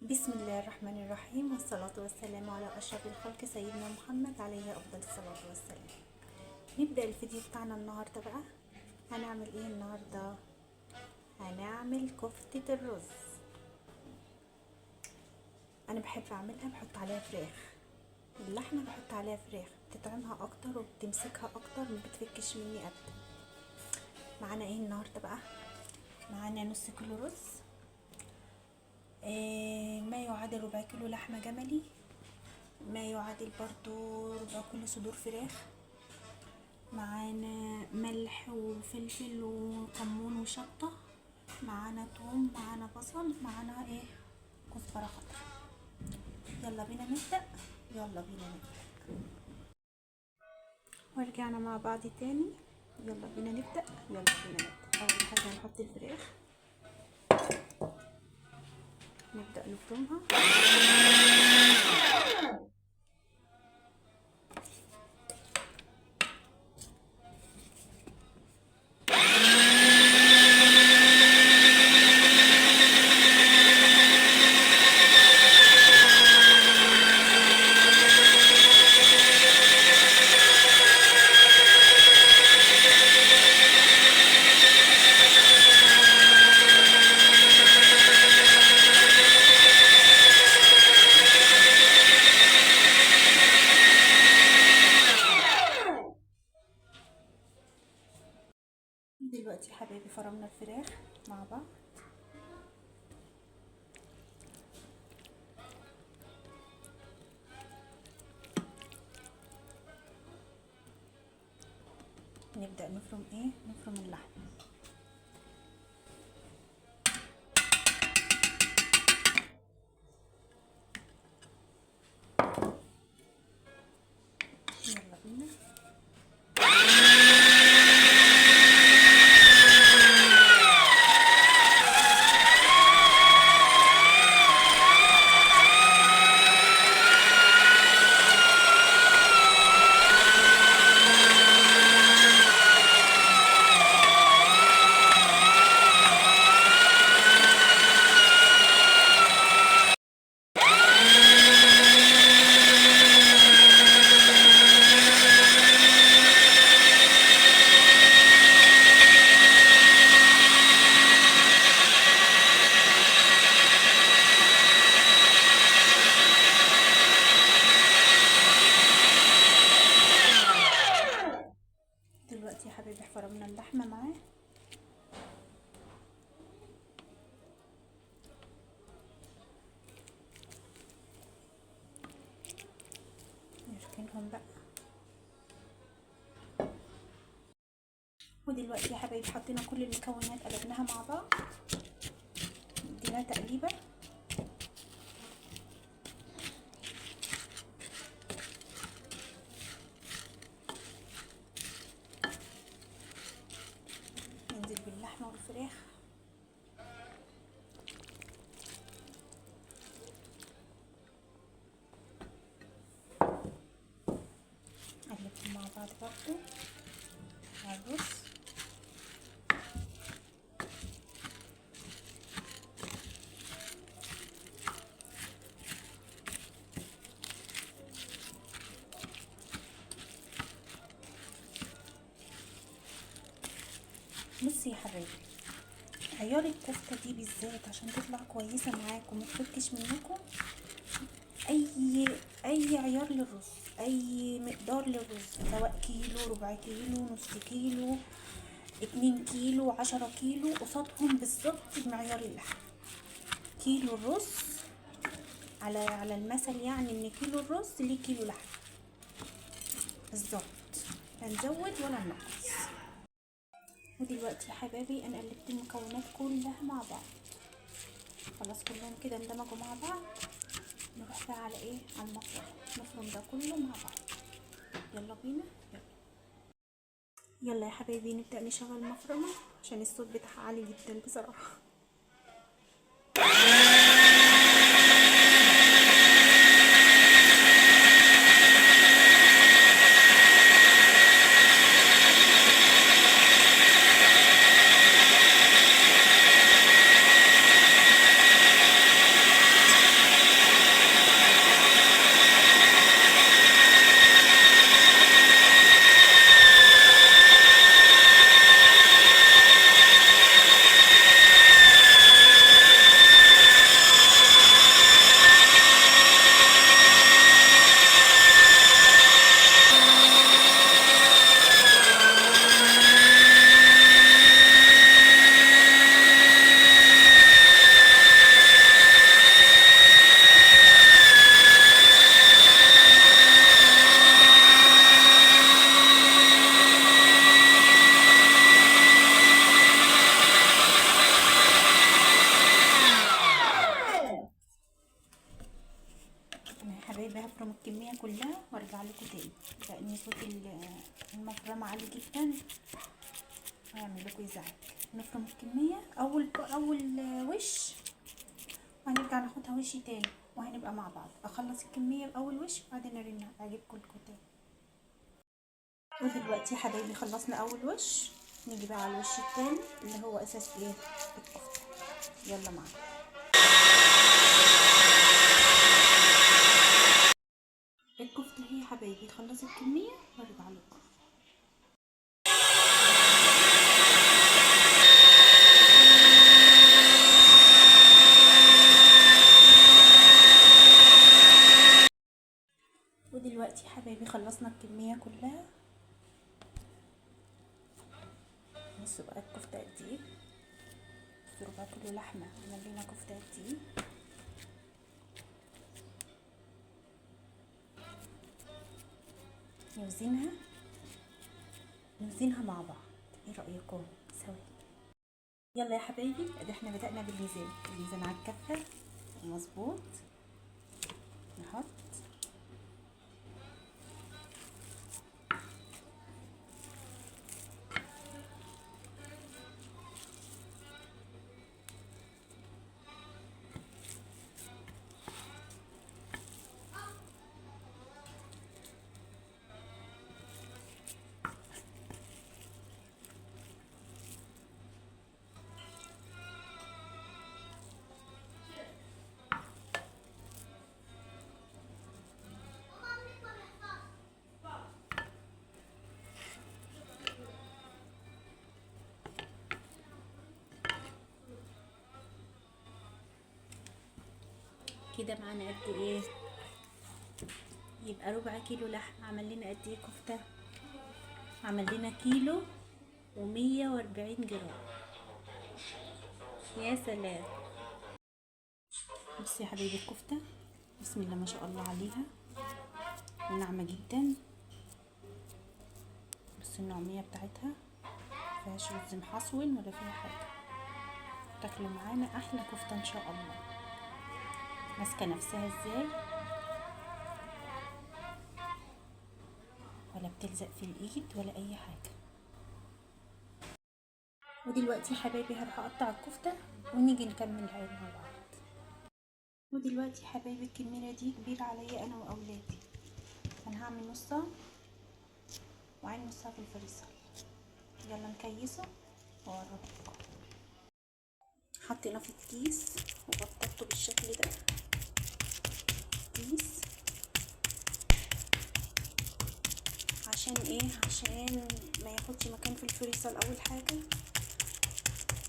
بسم الله الرحمن الرحيم، والصلاة والسلام على أشرف الخلق سيدنا محمد عليه أفضل الصلاة والسلام. نبدأ الفيديو بتاعنا النهاردة بقى. هنعمل ايه النهاردة؟ هنعمل كفتة الرز. أنا بحب أعملها، بحط عليها فراخ. اللحمة بحط عليها فراخ، بتطعمها أكتر وبتمسكها أكتر، ما بتفكش مني أبدا. معانا ايه النهاردة بقى؟ معانا نص كيلو رز، ما يعادل ربع كيلو لحمة جملي، ما يعادل برضو ربع كيلو صدور فراخ، معانا ملح وفلفل وكمون وشطة، معانا توم، معانا بصل، معانا ايه، كزبرة خضراء. يلا بينا نبدأ. ورجعنا مع بعض تاني. يلا بينا نبدأ. اول حاجة هنحط الفراخ، نبدأ نفرمها. دلوقتي يا حبايبي فرمنا الفراخ مع بعض. نبدأ نفرم ايه، نفرم اللحم. يلا بينا. دلوقتي يا حبايبي فرمنا اللحمة معاه. نركنهم بقى. ودلوقتي يا حبايبي حطينا كل المكونات، قلبناها مع بعض، ادينا تقليبه. ننزل باللحمه والفراخ، نقلبهم مع بعض برضو مع الرز. بصي يا حبايبي، عيار الكفته دي بالذات عشان تطلع كويسه معاكم وما تفكش منكم، اي عيار للرز، اي مقدار للرز، سواء كيلو، ربع كيلو، نص كيلو، 2 كيلو، 10 كيلو، قصادهم بالظبط بمعيار اللحم. كيلو الرز على المثل، يعني ان كيلو الرز ليه كيلو لحم بالظبط، لا نزود ولا ننقص. ودلوقتي يا حبايبي انا قلبت المكونات كلها مع بعض، خلاص كلهم كده اندمجوا مع بعض. نروح بقى على ايه، على المفرم، نفرم ده كله مع بعض. يلا بينا. يلا يا حبايبي نبدأ نشغل المفرمة عشان الصوت بتاعها عالي جدا بصراحة. حبايبي هفرم الكميه كلها وارجع لكم تاني، لان صوت المفرمه عالي جدا هيعمل لكم ازعاج. نفرم الكميه اول وش، وهنرجع ناخدها وش تاني وهنبقى مع بعض. اخلص الكميه باول وش وبعدين ارن اجيبكم تاني. ودلوقتي يا حبايبي خلصنا اول وش، نيجي بقى على الوش التاني اللي هو اساس ايه الكفته. يلا معانا. الكفته هي يا حبايبي خلصت الكميه وارجع لكم. ودلوقتي يا حبايبي خلصنا الكميه كلها. بصوا بقى الكفته قد ايه، ربع كيلو لحمه عملنا كفته قد ايه. نوزنها مع بعض، ايه رايكم؟ سوا. يلا يا حبايبي ادي احنا بدأنا الميزان على الكفه مظبوط. نحط كده معانا قد ايه؟ يبقى ربع كيلو لحم عمل لنا قد ايه كفته؟ عمل لنا كيلو و140 جرام. يا سلام. بصي يا حبيبي الكفته بسم الله ما شاء الله عليها، وناعمه جدا. بصي النعوميه بتاعتها، مفيهاش رز محصول ولا فيها حاجه. تاكلوا معانا احلى كفته ان شاء الله. ماسكه نفسها ازاي ولا بتلزق في الايد ولا اي حاجه. ودلوقتي يا حبايبي هروح اقطع الكفته ونيجي نكمل العين مع بعض. ودلوقتي يا حبايبي الكميه دي كبيره عليا انا واولادي، انا هعمل نصها وعين نصها في الفريزر. يلا نكيسه واوريكم. حطينا في الكيس وبططته بالشكل ده، كيس عشان ايه؟ عشان ما ياخدش مكان في الفريزر اول حاجه،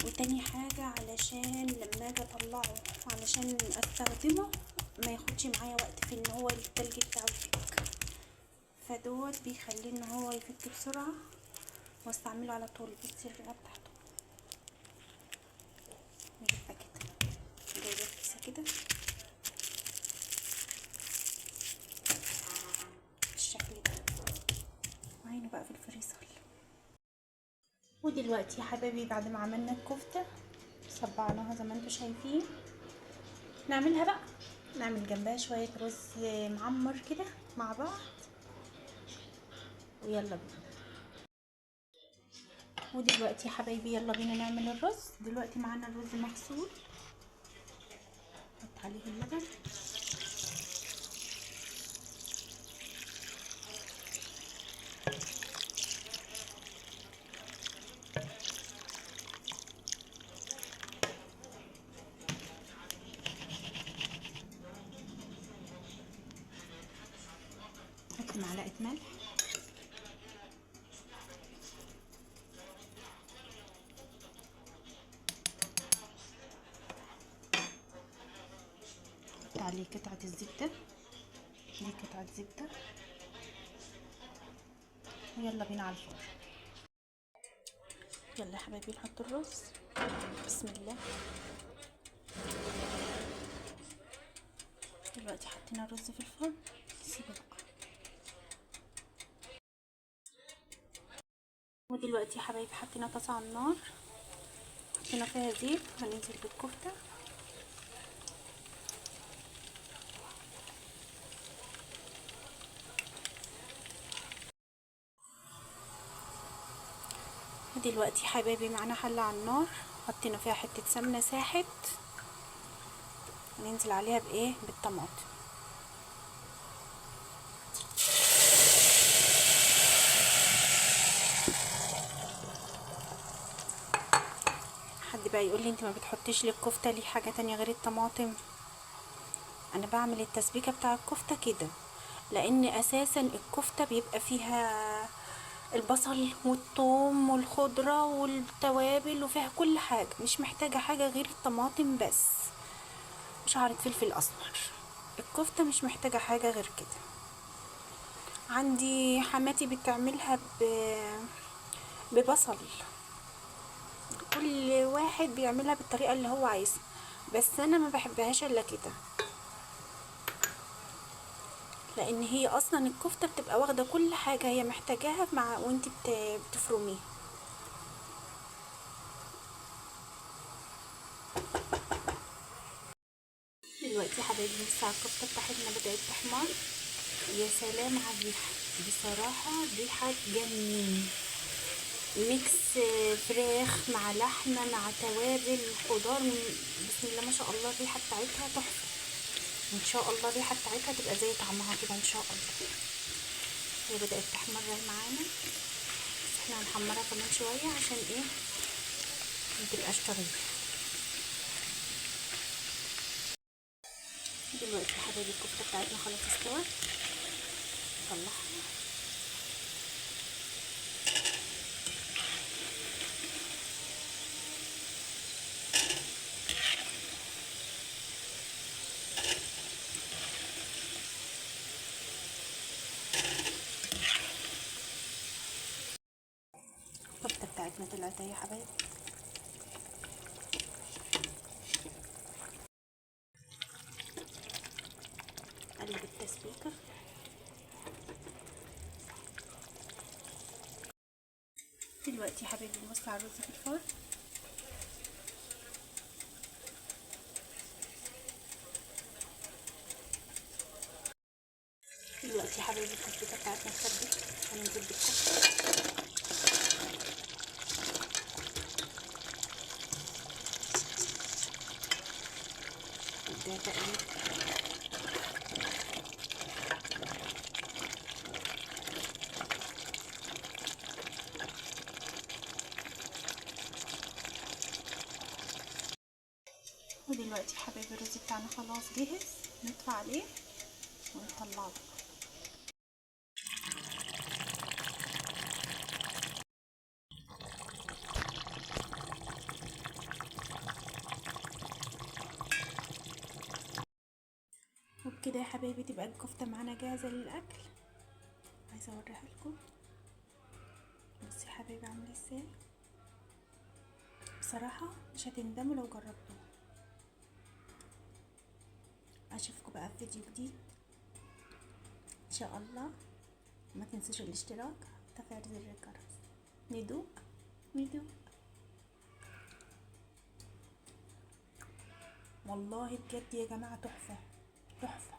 وتاني حاجه علشان لما اجي اطلعه علشان استخدمه ما ياخدش معايا وقت في ان هو التلج بتاعه يفك، فدوت بيخليه ان هو يفك بسرعه واستعمله على طول. بصي الرقه بتاعته يبقى كده، جايبه كيسه كده بالشكل ده، وعينه بقى في الفريزر. ودلوقتي يا حبايبي بعد ما عملنا الكفته صبعناها زي ما انتم شايفين، نعملها بقى، نعمل جنبها شويه رز معمر كده مع بعض، ويلا بينا. ودلوقتي يا حبايبي يلا بينا نعمل الرز. دلوقتي معانا الرز مغسول، نحط عليه اللبن، نحط معلقه ملح، نحط عليه قطعه الزبده، دي قطعه زبده، ويلا بينا على الفرن. يلا يا حبايبي نحط الرز، بسم الله. دلوقتي حطينا الرز في الفرن، نسيبه بقى. ودلوقتي يا حبايبي حطينا طاسه على النار، حطينا فيها زيت، هننزل بالكفته. دلوقتي حبايبي معانا حلة على النار، حطينا فيها حتة سمنة ساحت، هننزل عليها بايه؟ بالطماطم. حد بقى يقول لي انت ما بتحطيش للكفته ليه حاجه تانية غير الطماطم؟ انا بعمل التسبيكه بتاع الكفته كده لان اساسا الكفته بيبقى فيها البصل والثوم والخضره والتوابل وفيها كل حاجه، مش محتاجه حاجه غير الطماطم بس وشعرة فلفل اسمر. الكفته مش محتاجه حاجه غير كده. عندي حماتي بتعملها ببصل، كل واحد بيعملها بالطريقه اللي هو عايزها، بس انا ما بحبهاش الا كده، لان هي اصلا الكفته بتبقى واخده كل حاجه هي محتاجاها مع وانت بتفرميها. دلوقتي يا حبايبي لسه الكفته بتاعتنا بدات تحمر. يا سلام على الريحه، بصراحه ريحه تجنن. ميكس فراخ مع لحمه مع توابل خضار، بسم الله ما شاء الله الريحه بتاعتها تحفه. ان شاء الله الريحه بتاعتها تبقى زي طعمها كده ان شاء الله. هي بدات تحمر معانا، بس احنا هنحمرها كمان شويه عشان ايه؟ متبقاش طريه. دلوقتي يا حبايبي الكفته بتاعتنا خلاص استوت، نطلعها. الكفته بتاعتنا طلعت اهي يا حبايبي. قلب التسبيكه. دلوقتي يا حبايبي نبص على الرز في الفرن. دلوقتي يا حبايبي التسبيكه بتاعتنا اتسبكت، هننزل بالكفته. ده تقليب. ودلوقتي يا حبايبي الرز بتاعنا خلاص جهز، نطفي عليه ونطلعه. وبكده يا حبايبي تبقى الكفته معانا جاهزه للاكل. عايزه اوريها لكم، بصي يا حبايبي عامله ازاي. بصراحه مش هتندموا لو جربتوها. اشوفكم بقى في فيديو جديد ان شاء الله. ما تنسوش الاشتراك وتفعيل زر الجرس. ندوق ندوق. والله بجد يا جماعه تحفه تحفه.